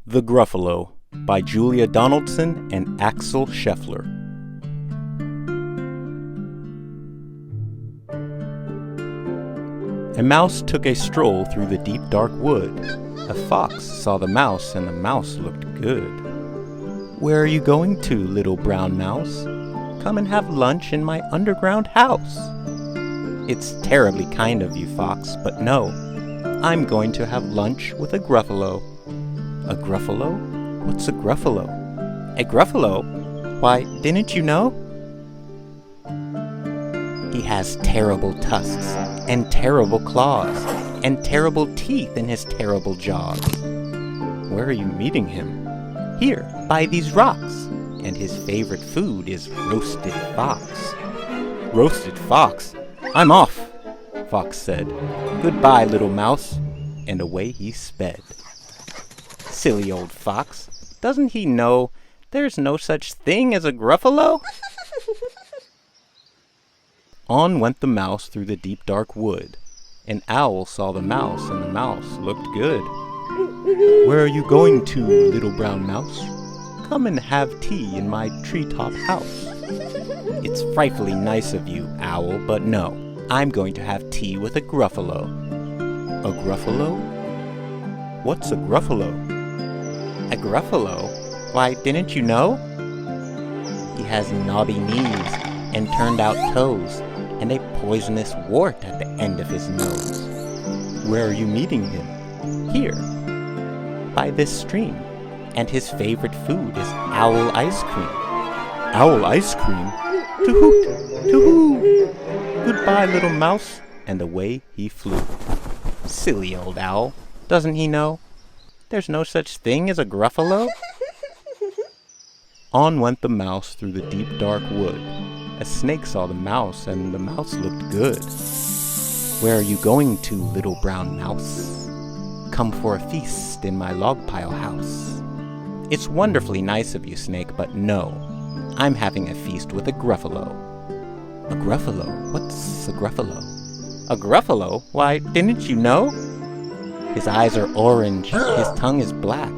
The Gruffalo by Julia Donaldson and Axel Scheffler. A mouse took a stroll through the deep dark wood. A fox saw the mouse, and the mouse looked good. "Where are you going to, little brown mouse?" "Come and have lunch in my underground house." "It's terribly kind of you, fox, but no. I'm going to have lunch with a Gruffalo." "A Gruffalo? What's a Gruffalo?" "A Gruffalo? Why, didn't you know? He has terrible tusks, and terrible claws, and terrible teeth in his terrible jaws." "Where are you meeting him?" "Here, by these rocks, and his favorite food is roasted fox." "Roasted fox? I'm off," Fox said. "Goodbye, little mouse," and away he sped. Silly old fox, doesn't he know there's no such thing as a Gruffalo? On went the mouse through the deep dark wood. An owl saw the mouse, and the mouse looked good. "Where are you going to, little brown mouse?" "Come and have tea in my treetop house." "It's frightfully nice of you, owl, but no. I'm going to have tea with a Gruffalo." "A Gruffalo? What's a Gruffalo?" "A Gruffalo? Why, didn't you know? He has knobby knees and turned out toes, and a poisonous wart at the end of his nose." "Where are you meeting him?" "Here, by this stream, and his favorite food is owl ice cream." "Owl ice cream? To-hoot, to-hoo! Goodbye, little mouse," and away he flew. Silly old owl, doesn't he know there's no such thing as a Gruffalo? On went the mouse through the deep dark wood. A snake saw the mouse, and the mouse looked good. "Where are you going to, little brown mouse?" "Come for a feast in my log pile house." "It's wonderfully nice of you, snake, but no. I'm having a feast with a Gruffalo." "A Gruffalo? What's a Gruffalo?" "A Gruffalo? Why, didn't you know? His eyes are orange, his tongue is black.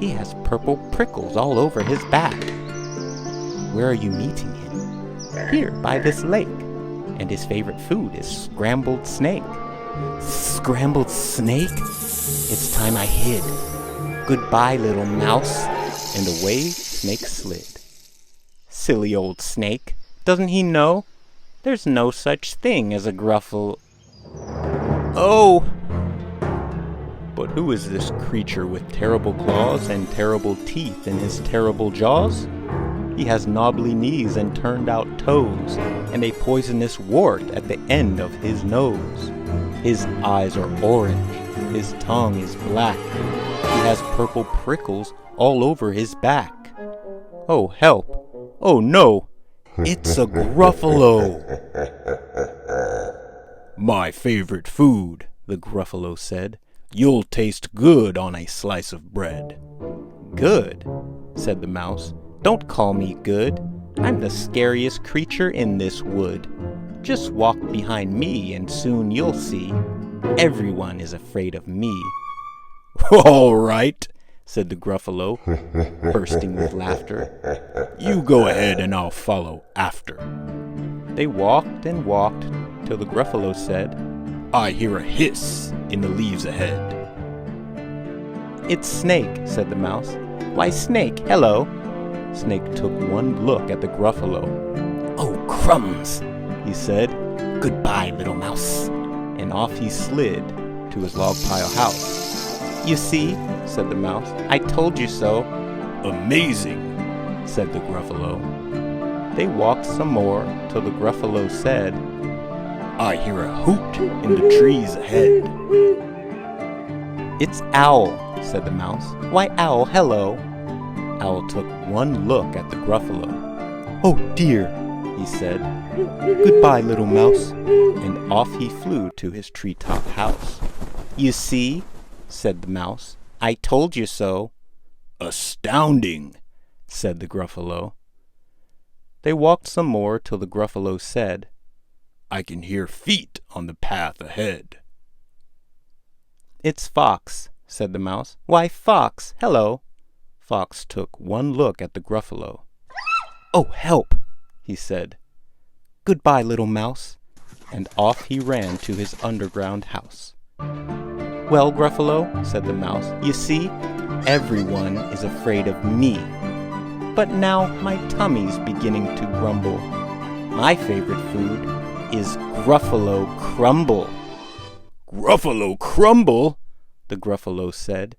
He has purple prickles all over his back." "Where are you meeting him?" "Here, by this lake, and his favorite food is scrambled snake." "Scrambled snake? It's time I hid. Goodbye, little mouse," and away snake slid. Silly old snake, doesn't he know there's no such thing as a Gruffalo? Oh! But who is this creature with terrible claws and terrible teeth in his terrible jaws? He has knobbly knees and turned out toes, and a poisonous wart at the end of his nose. His eyes are orange, his tongue is black. He has purple prickles all over his back. Oh, help! Oh, no! It's a Gruffalo! "My favorite food," the Gruffalo said. "You'll taste good on a slice of bread." "Good?" said the mouse. "Don't call me good. I'm the scariest creature in this wood. Just walk behind me and soon you'll see. Everyone is afraid of me." "All right," said the Gruffalo, bursting with laughter. "You go ahead and I'll follow after." They walked and walked till the Gruffalo said, "I hear a hiss in the leaves ahead." "It's Snake," said the mouse. "Why, Snake, hello." Snake took one look at the Gruffalo. "Oh, crumbs," he said. "Goodbye, little mouse," and off he slid to his log pile house. "You see," said the mouse, "I told you so." "Amazing," said the Gruffalo. They walked some more till the Gruffalo said, "I hear a hoot in the trees ahead." "It's Owl," said the mouse. "Why, Owl, hello." Owl took one look at the Gruffalo. "Oh dear," he said. "Goodbye, little mouse," and off he flew to his treetop house. "You see," said the mouse, "I told you so." "Astounding," said the Gruffalo. They walked some more till the Gruffalo said, "I can hear feet on the path ahead." "It's Fox," said the mouse. "Why, Fox, hello." Fox took one look at the Gruffalo. "Oh, help," he said. "Goodbye, little mouse." And off he ran to his underground house. "Well, Gruffalo," said the mouse, "you see, everyone is afraid of me. But now my tummy's beginning to grumble. My favorite food is Gruffalo crumble." "Gruffalo crumble?" the Gruffalo said,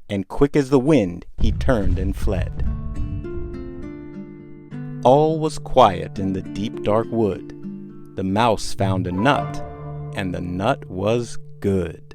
and quick as the wind he turned and fled. All was quiet in the deep dark wood. The mouse found a nut, and the nut was good.